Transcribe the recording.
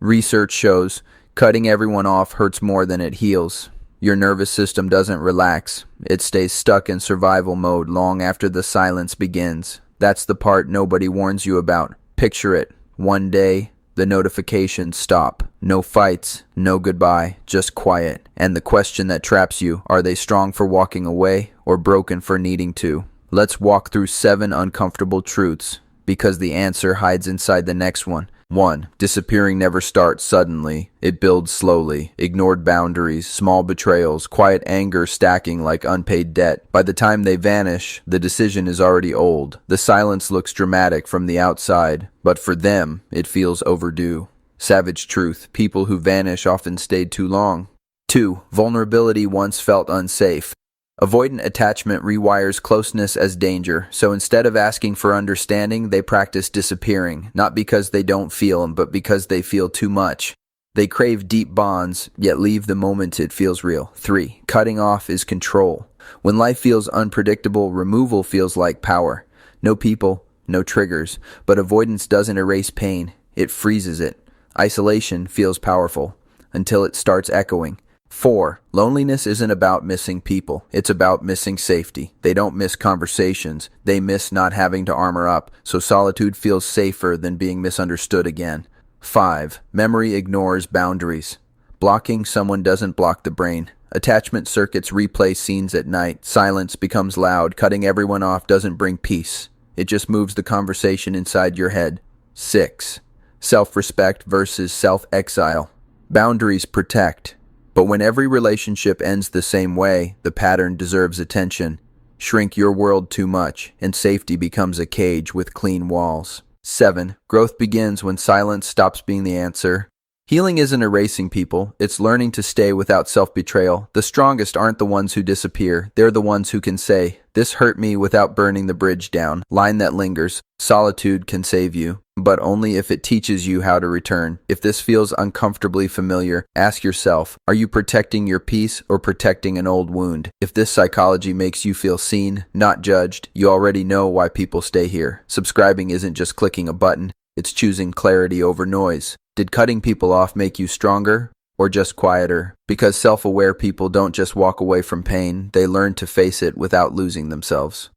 Research shows cutting everyone off hurts more than it heals. Your nervous system doesn't relax. It stays stuck in survival mode long after the silence begins. That's the part nobody warns you about. Picture it. One day, the notifications stop. No fights, no goodbye, just quiet. And the question that traps you, are they strong for walking away or broken for needing to? Let's walk through 7 uncomfortable truths, because the answer hides inside the next one. 1. Disappearing never starts suddenly. It builds slowly. Ignored boundaries, small betrayals, quiet anger stacking like unpaid debt. By the time they vanish, the decision is already old. The silence looks dramatic from the outside, but for them, it feels overdue. Savage truth. People who vanish often stayed too long. 2. Vulnerability once felt unsafe. Avoidant attachment rewires closeness as danger, so instead of asking for understanding, they practice disappearing, not because they don't feel, but because they feel too much. They crave deep bonds, yet leave the moment it feels real. 3. Cutting off is control. When life feels unpredictable, removal feels like power. No people, no triggers, but avoidance doesn't erase pain, it freezes it. Isolation feels powerful, until it starts echoing. 4. Loneliness isn't about missing people. It's about missing safety. They don't miss conversations. They miss not having to armor up, so solitude feels safer than being misunderstood again. 5. Memory ignores boundaries. Blocking someone doesn't block the brain. Attachment circuits replay scenes at night. Silence becomes loud. Cutting everyone off doesn't bring peace. It just moves the conversation inside your head. 6. Self-respect versus self-exile. Boundaries protect. But when every relationship ends the same way, the pattern deserves attention. Shrink your world too much, and safety becomes a cage with clean walls. 7. Growth begins when silence stops being the answer. Healing isn't erasing people, it's learning to stay without self-betrayal. The strongest aren't the ones who disappear, they're the ones who can say, "This hurt me," without burning the bridge down. Line that lingers. Solitude can save you, but only if it teaches you how to return. If this feels uncomfortably familiar, ask yourself, are you protecting your peace or protecting an old wound? If this psychology makes you feel seen, not judged, you already know why people stay here. Subscribing isn't just clicking a button, it's choosing clarity over noise. Did cutting people off make you stronger or just quieter? Because self-aware people don't just walk away from pain, they learn to face it without losing themselves.